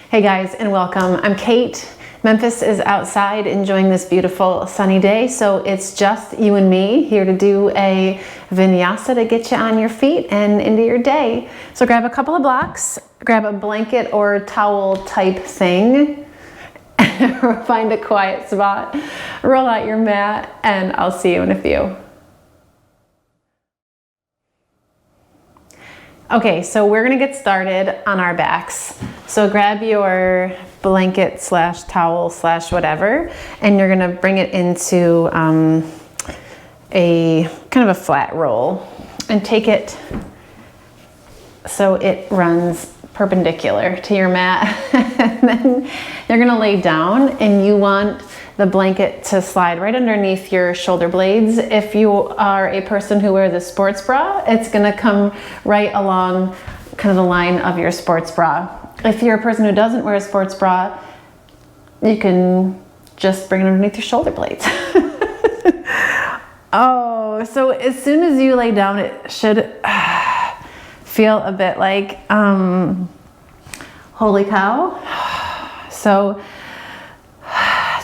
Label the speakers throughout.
Speaker 1: Hey guys, and welcome. I'm Kate. Memphis is outside enjoying this beautiful sunny day, so it's just you and me here to do a vinyasa to get you on your feet and into your day. So grab a couple of blocks, grab a blanket or towel type thing, find a quiet spot, roll out your mat, and I'll see you in a few. Okay, so we're gonna get started on our backs. So grab your blanket slash towel slash whatever, and you're gonna bring it into a kind of a flat roll and take it so it runs perpendicular to your mat. And then you're gonna lay down, and you want the blanket to slide right underneath your shoulder blades. If you are a person who wears a sports bra, it's gonna come right along kind of the line of your sports bra. If you're a person who doesn't wear a sports bra, you can just bring it underneath your shoulder blades. Oh, so as soon as you lay down, it should feel a bit like, holy cow. So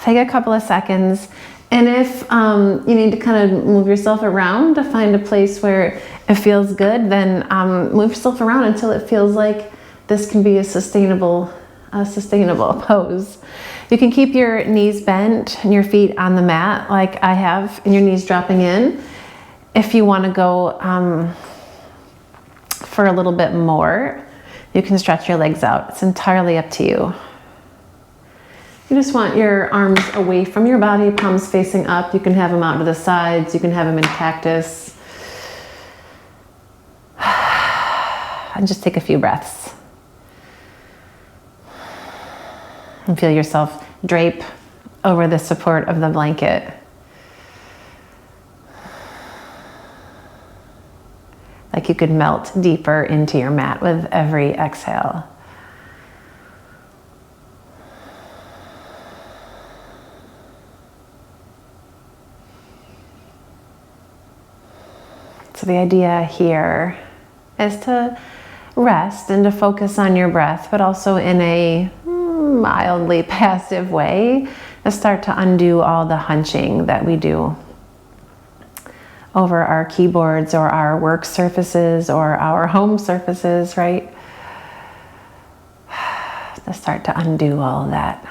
Speaker 1: take a couple of seconds, and if you need to kind of move yourself around to find a place where it feels good, then move yourself around until it feels like this can be a sustainable pose. You can keep your knees bent and your feet on the mat like I have, and your knees dropping in. If you want to go for a little bit more, you can stretch your legs out. It's entirely up to you. You just want your arms away from your body, palms facing up. You can have them out to the sides. You can have them in cactus. And just take a few breaths. And feel yourself drape over the support of the blanket. Like you could melt deeper into your mat with every exhale. So the idea here is to rest and to focus on your breath, but also in a mildly passive way, to start to undo all the hunching that we do over our keyboards or our work surfaces or our home surfaces, right? To start to undo all of that.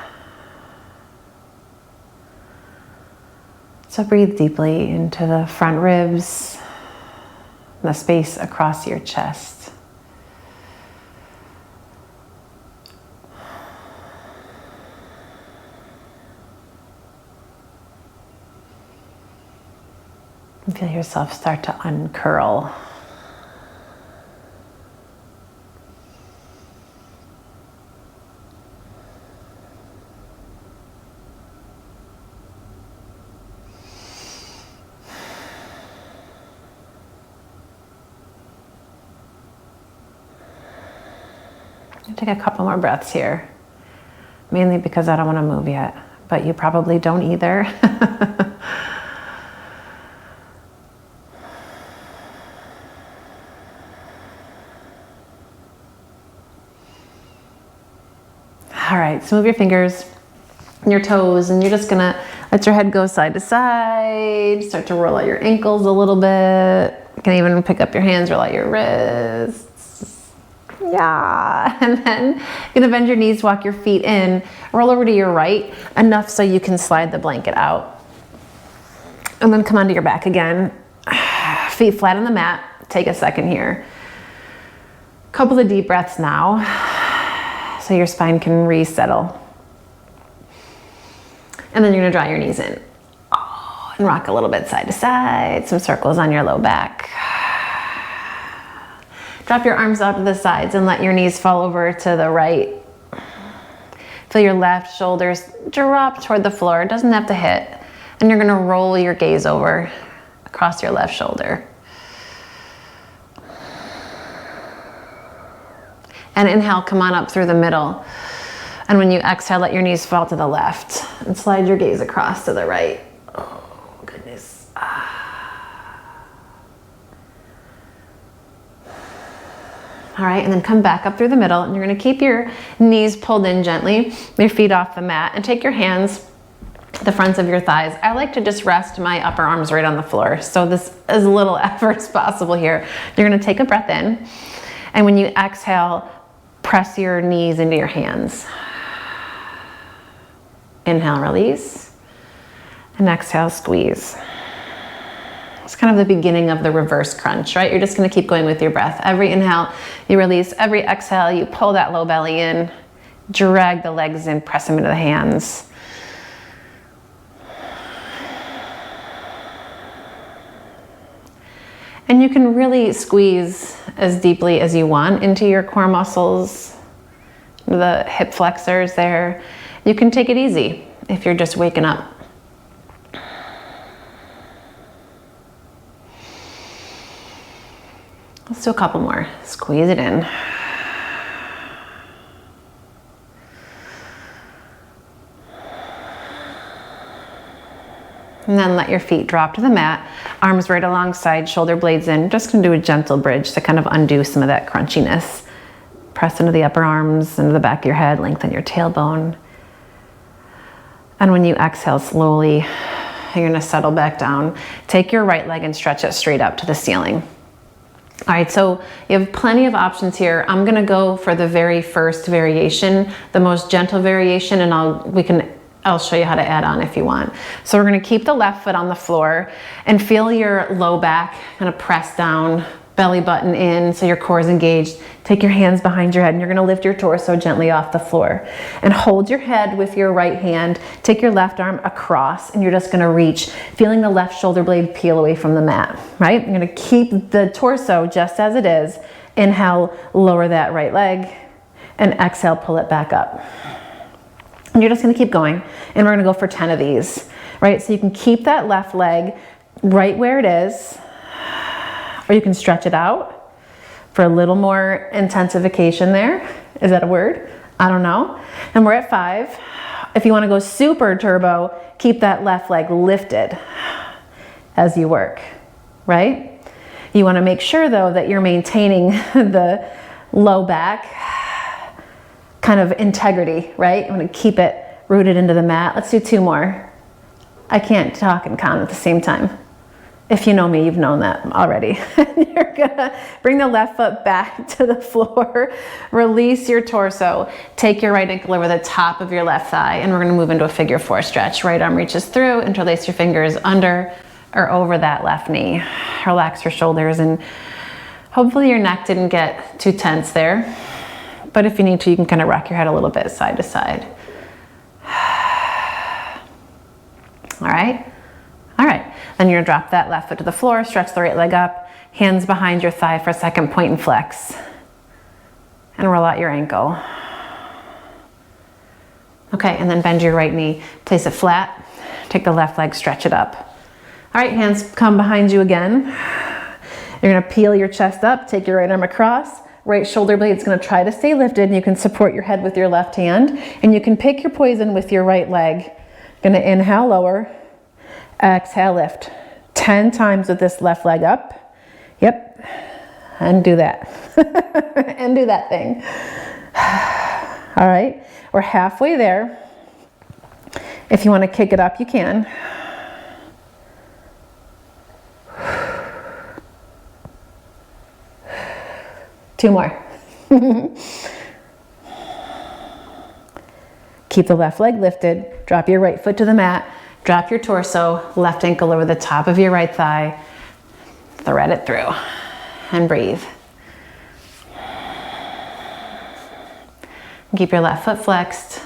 Speaker 1: So breathe deeply into the front ribs, the space across your chest. And feel yourself start to uncurl. Take a couple more breaths here, mainly because I don't want to move yet, but you probably don't either. All right, so move your fingers and your toes, and you're just gonna let your head go side to side, start to roll out your ankles a little bit. You can even pick up your hands, roll out your wrists. Yeah, and then you're gonna bend your knees, walk your feet in, roll over to your right, enough so you can slide the blanket out. And then come onto your back again, feet flat on the mat. Take a second here. Couple of deep breaths now, so your spine can resettle. And then you're gonna draw your knees in. And rock a little bit side to side, some circles on your low back. Drop your arms out to the sides and let your knees fall over to the right. Feel your left shoulders drop toward the floor. It doesn't have to hit. And you're gonna roll your gaze over across your left shoulder. And inhale, come on up through the middle. And when you exhale, let your knees fall to the left and slide your gaze across to the right. Oh, goodness. All right, and then come back up through the middle, and you're gonna keep your knees pulled in gently, your feet off the mat, and take your hands to the fronts of your thighs. I like to just rest my upper arms right on the floor, so this as little effort as possible here. You're gonna take a breath in, and when you exhale, press your knees into your hands. Inhale, release, and exhale, squeeze. It's kind of the beginning of the reverse crunch, right? You're just gonna keep going with your breath. Every inhale, you release. Every exhale, you pull that low belly in, drag the legs in, press them into the hands. And you can really squeeze as deeply as you want into your core muscles, the hip flexors there. You can take it easy if you're just waking up. Let's do a couple more. Squeeze it in. And then let your feet drop to the mat, arms right alongside, shoulder blades in. Just gonna do a gentle bridge to kind of undo some of that crunchiness. Press into the upper arms, into the back of your head, lengthen your tailbone. And when you exhale slowly, you're gonna settle back down. Take your right leg and stretch it straight up to the ceiling. All right, so you have plenty of options here. I'm gonna go for the very first variation, the most gentle variation, and I'll show you how to add on if you want. So we're gonna keep the left foot on the floor and feel your low back kind of press down, belly button in so your core is engaged. Take your hands behind your head and you're gonna lift your torso gently off the floor. And hold your head with your right hand. Take your left arm across and you're just gonna reach, feeling the left shoulder blade peel away from the mat, right? You're gonna keep the torso just as it is. Inhale, lower that right leg, and exhale, pull it back up. And you're just gonna keep going, and we're gonna go for 10 of these, right? So you can keep that left leg right where it is, or you can stretch it out for a little more intensification there. Is that a word? I don't know. And we're at 5. If you wanna go super turbo, keep that left leg lifted as you work, right? You wanna make sure though that you're maintaining the low back kind of integrity, right? You wanna keep it rooted into the mat. Let's do 2 more. I can't talk and count at the same time. If you know me, you've known that already. You're gonna bring the left foot back to the floor, release your torso, take your right ankle over the top of your left thigh, and we're gonna move into a figure 4 stretch. Right arm reaches through, interlace your fingers under or over that left knee. Relax your shoulders, and hopefully your neck didn't get too tense there. But if you need to, you can kind of rock your head a little bit side to side. All right? All right. Then you're gonna drop that left foot to the floor, stretch the right leg up, hands behind your thigh for a second, point and flex. And roll out your ankle. Okay, and then bend your right knee, place it flat, take the left leg, stretch it up. All right, hands come behind you again. You're gonna peel your chest up, take your right arm across, right shoulder blade's gonna try to stay lifted, and you can support your head with your left hand, and you can pick your poison with your right leg. Gonna inhale, lower, exhale, lift. 10 times with this left leg up. Yep, and do that. And do that thing. All right, we're halfway there. If you wanna kick it up, you can. Two more. Keep the left leg lifted, drop your right foot to the mat, drop your torso, left ankle over the top of your right thigh, thread it through, and breathe. Keep your left foot flexed,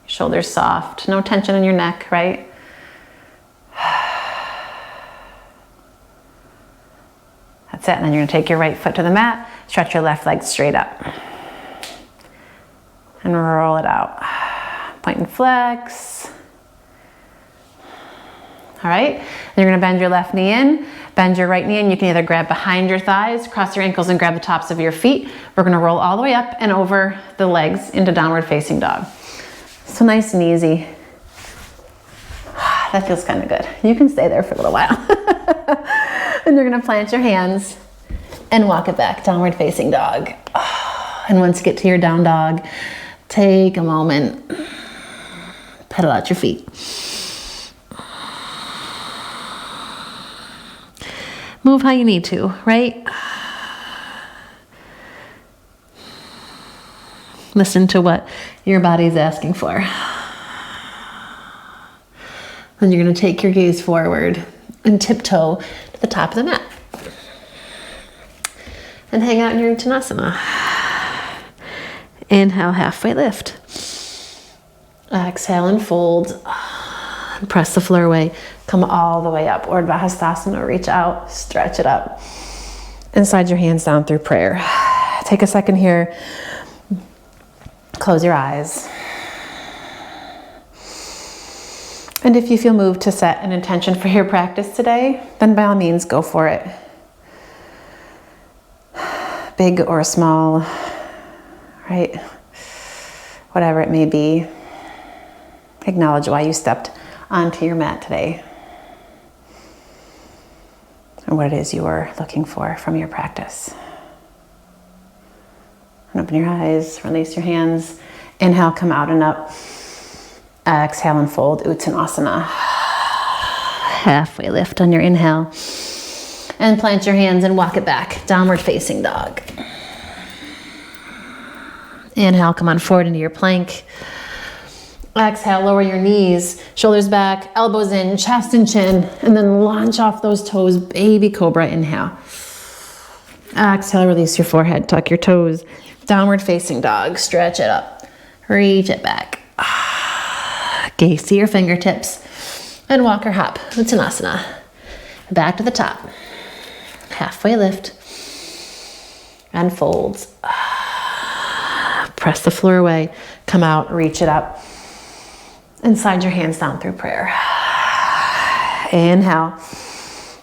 Speaker 1: shoulders soft, no tension in your neck, right? That's it, and then you're gonna take your right foot to the mat, stretch your left leg straight up, and roll it out. Point and flex. All right, and you're gonna bend your left knee in, bend your right knee in. You can either grab behind your thighs, cross your ankles, and grab the tops of your feet. We're gonna roll all the way up and over the legs into downward facing dog. So nice and easy. That feels kind of good. You can stay there for a little while. And you're gonna plant your hands, And walk it back, downward facing dog. And once you get to your down dog, take a moment, pedal out your feet. Move how you need to, right? Listen to what your body's asking for. Then you're going to take your gaze forward and tiptoe to the top of the mat. And hang out in your Uttanasana. Inhale, halfway lift. Exhale and fold. Press the floor away. Come all the way up. Urdhva Hastasana. Reach out. Stretch it up. And slide your hands down through prayer. Take a second here. Close your eyes. And if you feel moved to set an intention for your practice today, then by all means, go for it. Big or small, right? Whatever it may be. Acknowledge why you stepped onto your mat today. And what it is you are looking for from your practice. And open your eyes, release your hands. Inhale, come out and up. Exhale and fold, Uttanasana. Halfway lift on your inhale. And plant your hands and walk it back, downward facing dog. Inhale, come on forward into your plank. Exhale, lower your knees, shoulders back, elbows in, chest and chin, and then launch off those toes, baby cobra, inhale. Exhale, release your forehead, tuck your toes, downward facing dog, stretch it up, reach it back. Gaze to your fingertips, and walk or hop, Uttanasana. Back to the top. Halfway lift, and fold. Press the floor away, come out, reach it up, and slide your hands down through prayer. Inhale,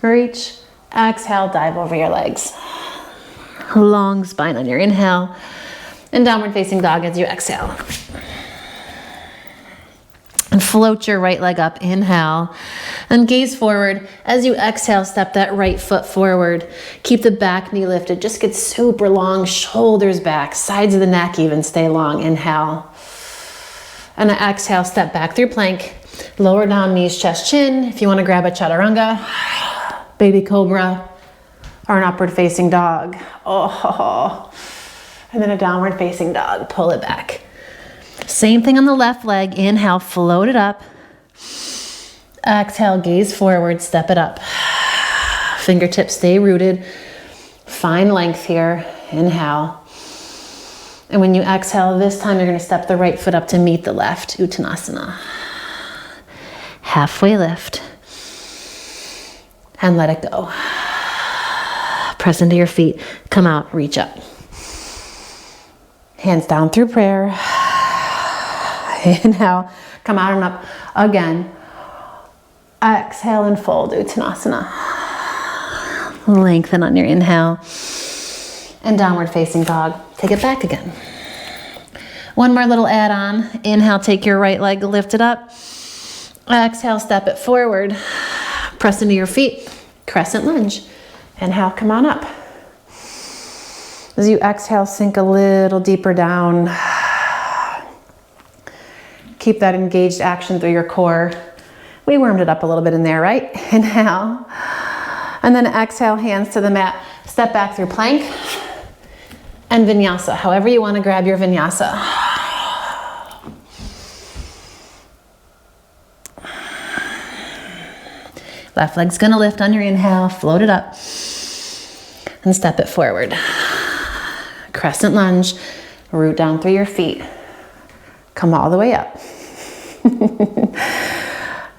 Speaker 1: reach, exhale, dive over your legs. Long spine on your inhale, and downward facing dog as you exhale. And float your right leg up, inhale, and gaze forward. As you exhale, step that right foot forward. Keep the back knee lifted, just get super long, shoulders back, sides of the neck even stay long, inhale. And exhale, step back through plank, lower down knees, chest, chin. If you want to grab a chaturanga, baby cobra, or an upward facing dog. Oh, and then a downward facing dog, pull it back. Same thing on the left leg. Inhale, float it up. Exhale, gaze forward, step it up. Fingertips stay rooted. Find length here. Inhale. And when you exhale, this time you're going to step the right foot up to meet the left, Uttanasana. Halfway lift. And let it go. Press into your feet. Come out, reach up. Hands down through prayer. Inhale, come out and up again. Exhale and fold, Uttanasana. Lengthen on your inhale. And downward facing dog. Take it back again. One more little add-on. Inhale, take your right leg, lift it up. Exhale, step it forward. Press into your feet. Crescent lunge. Inhale, come on up. As you exhale, sink a little deeper down. Keep that engaged action through your core. We warmed it up a little bit in there, right? Inhale. And then exhale, hands to the mat. Step back through plank and vinyasa. However you want to grab your vinyasa. Left leg's going to lift on your inhale. Float it up. And step it forward. Crescent lunge. Root down through your feet. Come all the way up.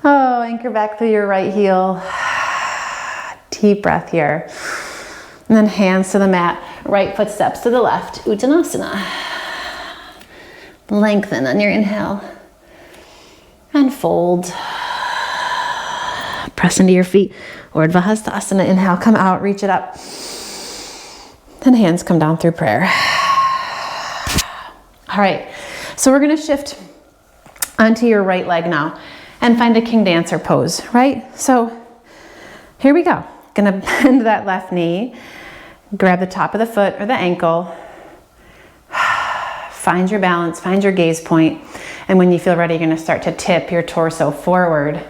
Speaker 1: Oh, anchor back through your right heel. Deep breath here. And then hands to the mat. Right foot steps to the left. Uttanasana. Lengthen on your inhale. And fold. Press into your feet. Urdhva Hastasana. Inhale, come out, reach it up. Then hands come down through prayer. All right, so we're gonna shift onto your right leg now and find a king dancer pose, right? So here we go. Gonna bend that left knee, Grab the top of the foot or the ankle. Find your balance, find your gaze point. And when you feel ready, you're gonna start to tip your torso forward.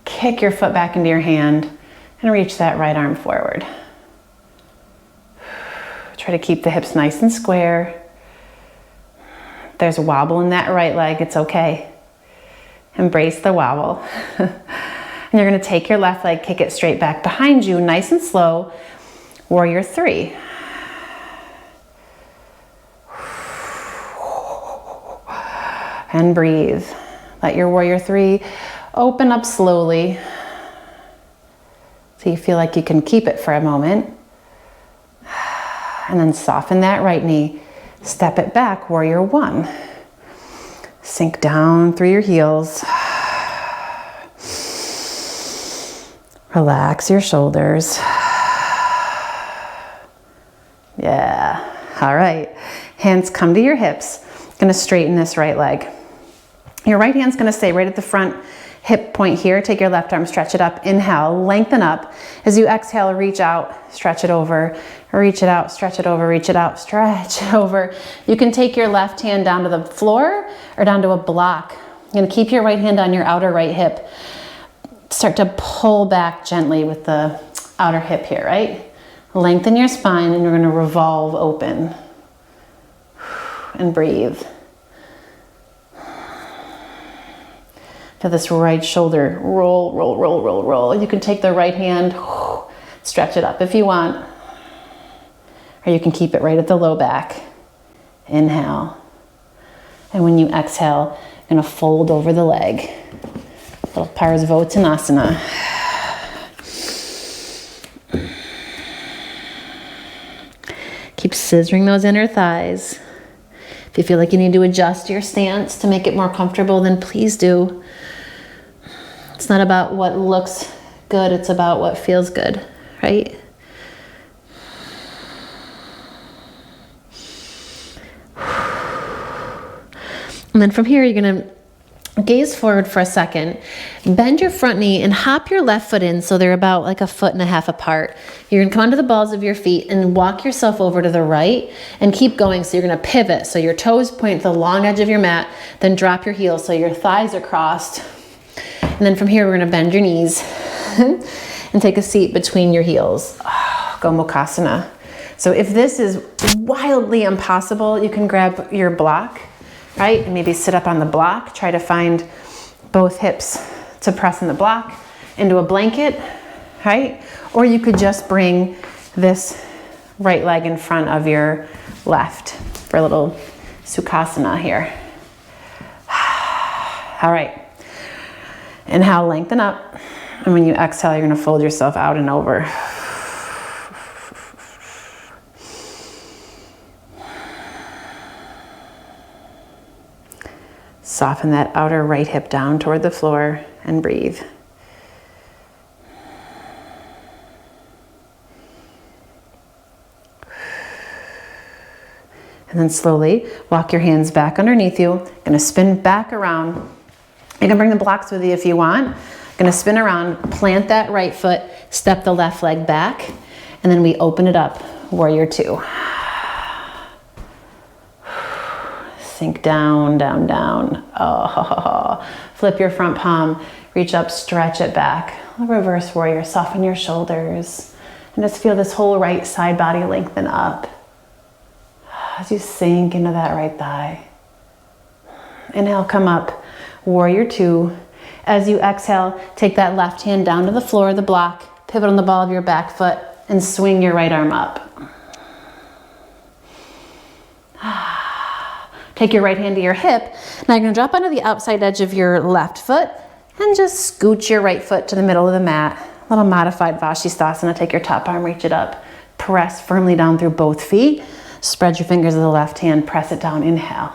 Speaker 1: Kick your foot back into your hand and reach that right arm forward. Try to keep the hips nice and square. If there's a wobble in that right leg, it's okay. Embrace the wobble. And you're gonna take your left leg, kick it straight back behind you, nice and slow. Warrior 3. And breathe. Let your warrior 3 open up slowly. So you feel like you can keep it for a moment. And then soften that right knee. Step it back, warrior 1. Sink down through your heels. Relax your shoulders. Yeah. All right. Hands come to your hips. Gonna straighten this right leg. Your right hand's gonna stay right at the front hip point here. Take your left arm, stretch it up. Inhale, lengthen up. As you exhale, reach out, stretch it over, reach it out, stretch it over, reach it out, stretch it over. You can take your left hand down to the floor or down to a block. You're gonna keep your right hand on your outer right hip. Start to pull back gently with the outer hip here, right? Lengthen your spine and you're gonna revolve open. And breathe. Feel this right shoulder roll, roll, roll, roll, roll. You can take the right hand, stretch it up if you want. Or you can keep it right at the low back. Inhale. And when you exhale, you're gonna fold over the leg. Little Parsvottanasana. Keep scissoring those inner thighs. If you feel like you need to adjust your stance to make it more comfortable, then please do. It's not about what looks good, it's about what feels good, right? And then from here, you're gonna gaze forward for a second, bend your front knee and hop your left foot in so they're about like 1.5 feet apart. You're gonna come onto the balls of your feet and walk yourself over to the right and keep going. So you're gonna pivot. So your toes point to the long edge of your mat, then drop your heels so your thighs are crossed. And then from here, we're gonna bend your knees and take a seat between your heels. Gomukhasana. So if this is wildly impossible, you can grab your block, right? And maybe sit up on the block. Try to find both hips to press in the block into a blanket, right? Or you could just bring this right leg in front of your left for a little Sukhasana here. All right. Inhale, lengthen up. And when you exhale, you're gonna fold yourself out and over. Soften that outer right hip down toward the floor and breathe. And then slowly walk your hands back underneath you. Gonna spin back around. You can bring the blocks with you if you want. Gonna spin around, plant that right foot, step the left leg back, and then we open it up, warrior 2. Sink down, down, down. Oh, flip your front palm, reach up, stretch it back. Reverse warrior, soften your shoulders. And just feel this whole right side body lengthen up as you sink into that right thigh. Inhale, come up, warrior 2. As you exhale, take that left hand down to the floor of the block, pivot on the ball of your back foot, and swing your right arm up. Take your right hand to your hip. Now you're gonna drop onto the outside edge of your left foot and just scooch your right foot to the middle of the mat. A little modified Vashisthasana. Take your top arm, reach it up. Press firmly down through both feet. Spread your fingers of the left hand, press it down, inhale.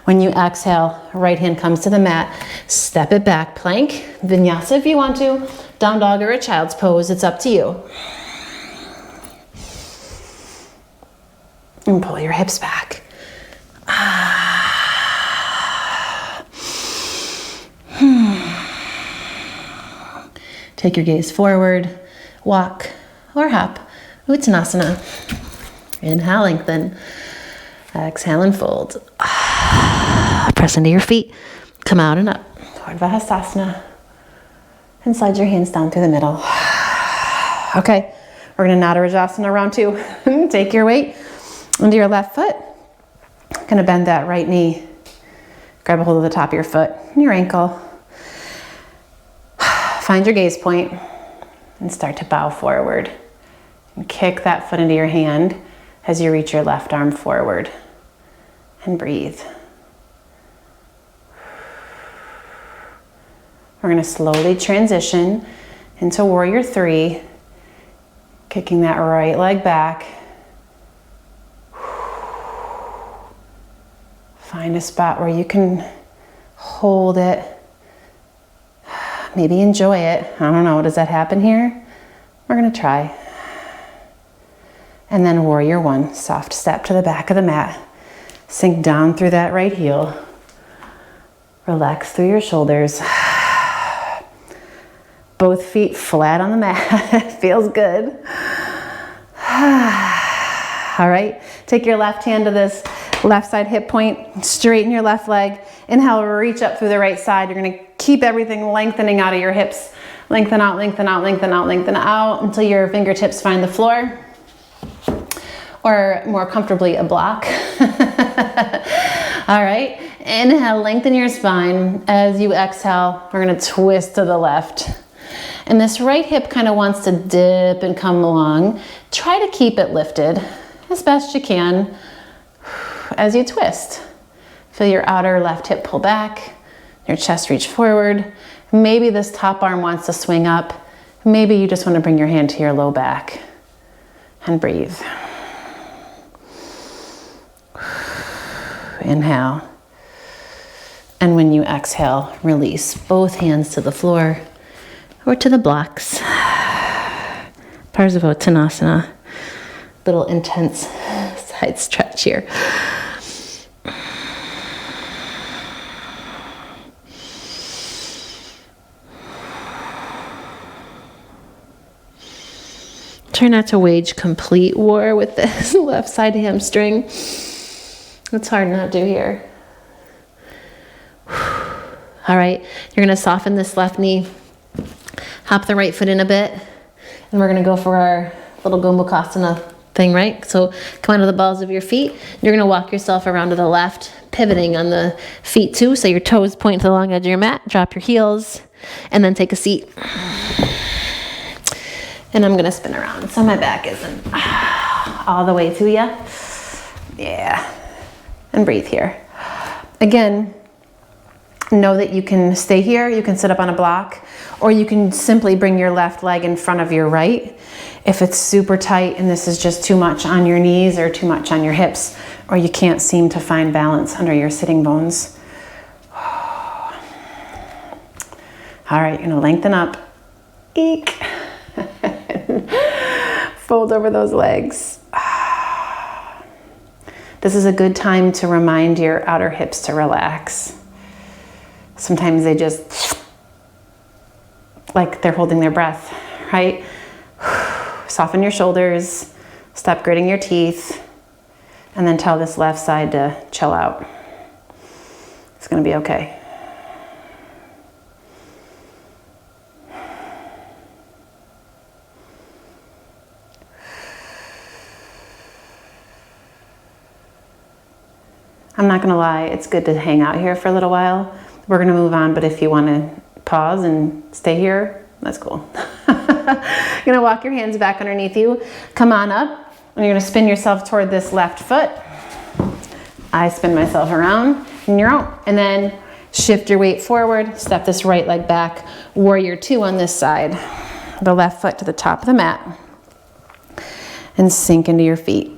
Speaker 1: When you exhale, right hand comes to the mat. Step it back, plank, vinyasa if you want to, down dog or a child's pose, it's up to you. And pull your hips back. Take your gaze forward, walk or hop Uttanasana. Inhale, lengthen. Exhale and fold. Press into your feet. Come out and up. Urdhva and slide your hands down through the middle. Okay, we're gonna Nada Rajasana round 2. Take your weight into your left foot. Gonna bend that right knee. Grab a hold of the top of your foot and your ankle. Find your gaze point and start to bow forward. And kick that foot into your hand as you reach your left arm forward. And breathe. We're going to slowly transition into Warrior 3, kicking that right leg back. Find a spot where you can hold it. Maybe enjoy it. I don't know, does that happen here? We're going to try. And then Warrior 1, soft step to the back of the mat. Sink down through that right heel. Relax through your shoulders. Both feet flat on the mat. Feels good. All right, take your left hand to this left side hip point. Straighten your left leg. Inhale, reach up through the right side. You're gonna keep everything lengthening out of your hips. Lengthen out, lengthen out, lengthen out, lengthen out until your fingertips find the floor. Or more comfortably, a block. All right, inhale, lengthen your spine. As you exhale, we're gonna twist to the left. And this right hip kind of wants to dip and come along. Try to keep it lifted as best you can as you twist. Feel your outer left hip pull back, your chest reach forward. Maybe this top arm wants to swing up. Maybe you just want to bring your hand to your low back and breathe. Inhale. And when you exhale, release both hands to the floor or to the blocks. Parsvottanasana. Little intense side stretch here. Try not to wage complete war with this left side hamstring. It's hard not to here. All right, you're gonna soften this left knee. Hop the right foot in a bit. And we're gonna go for our little Gomukhasana thing, right? So come onto the balls of your feet. You're gonna walk yourself around to the left, pivoting on the feet too. So your toes point to the long edge of your mat. Drop your heels, and then take a seat. And I'm gonna spin around so my back isn't all the way to you. Yeah. And breathe here. Again, know that you can stay here, you can sit up on a block, or you can simply bring your left leg in front of your right. If it's super tight and this is just too much on your knees or too much on your hips, or you can't seem to find balance under your sitting bones. All right, you're gonna lengthen up. Eek. Fold over those legs. This is a good time to remind your outer hips to relax. Sometimes they just, like they're holding their breath, right? Soften your shoulders, stop gritting your teeth, and then tell this left side to chill out. It's gonna be okay. I'm not gonna lie, it's good to hang out here for a little while. We're gonna move on, but if you wanna pause and stay here, that's cool. You're gonna walk your hands back underneath you. Come on up, and you're gonna spin yourself toward this left foot. I spin myself around, and you're out. And then shift your weight forward, step this right leg back. Warrior 2 on this side. The left foot to the top of the mat. And sink into your feet.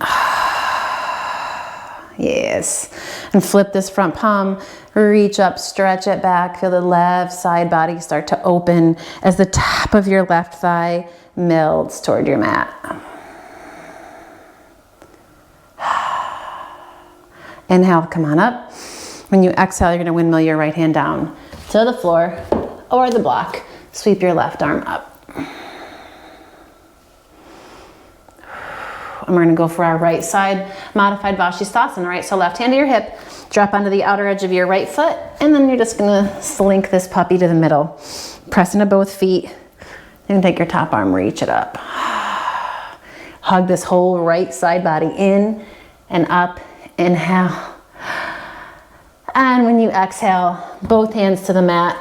Speaker 1: Yes. And flip this front palm, reach up, stretch it back. Feel the left side body start to open as the top of your left thigh melts toward your mat. Inhale, come on up. When you exhale, you're gonna windmill your right hand down to the floor or the block. Sweep your left arm up. And we're gonna go for our right side modified Vashisthasana, right? So left hand to your hip, drop onto the outer edge of your right foot, and then you're just gonna slink this puppy to the middle. Press into both feet, and take your top arm, reach it up. Hug this whole right side body in and up, inhale. And when you exhale, both hands to the mat.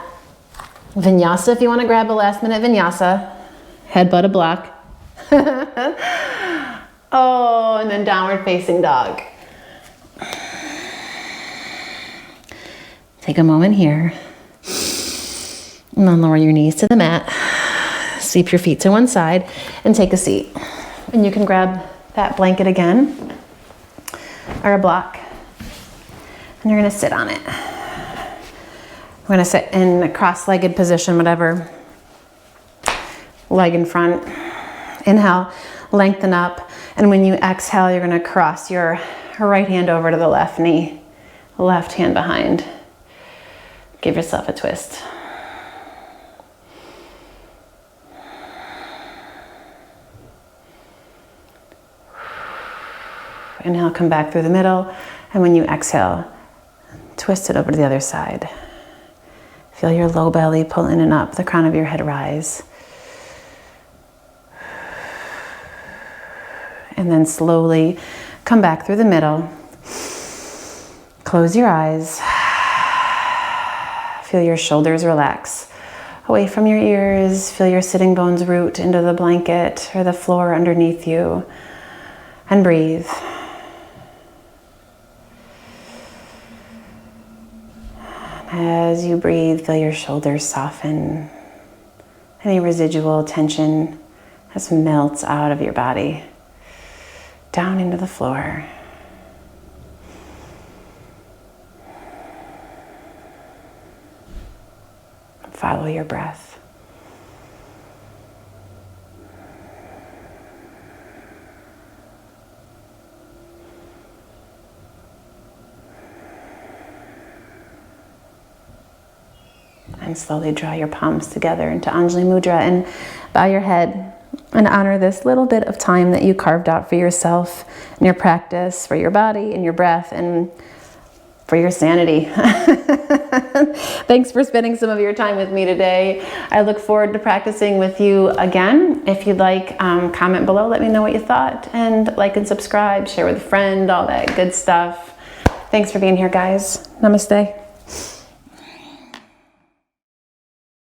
Speaker 1: Vinyasa, if you wanna grab a last minute vinyasa. Headbutt a block. Oh, and then downward facing dog. Take a moment here. And then lower your knees to the mat. Sweep your feet to one side and take a seat. And you can grab that blanket again, or a block, and you're gonna sit on it. We're gonna sit in a cross-legged position, whatever. Leg in front. Inhale, lengthen up. And when you exhale, you're gonna cross your right hand over to the left knee, left hand behind. Give yourself a twist. Inhale, come back through the middle. And when you exhale, twist it over to the other side. Feel your low belly pull in and up, the crown of your head rise. And then slowly come back through the middle. Close your eyes. Feel your shoulders relax away from your ears. Feel your sitting bones root into the blanket or the floor underneath you. And breathe. As you breathe, feel your shoulders soften. Any residual tension just melts out of your body, down into the floor. Follow your breath. And slowly draw your palms together into Anjali Mudra and bow your head and honor this little bit of time that you carved out for yourself and your practice, for your body and your breath and for your sanity. Thanks for spending some of your time with me today. I look forward to practicing with you again. If you'd like, comment below, let me know what you thought, and like and subscribe, share with a friend, all that good stuff. Thanks for being here, guys. Namaste.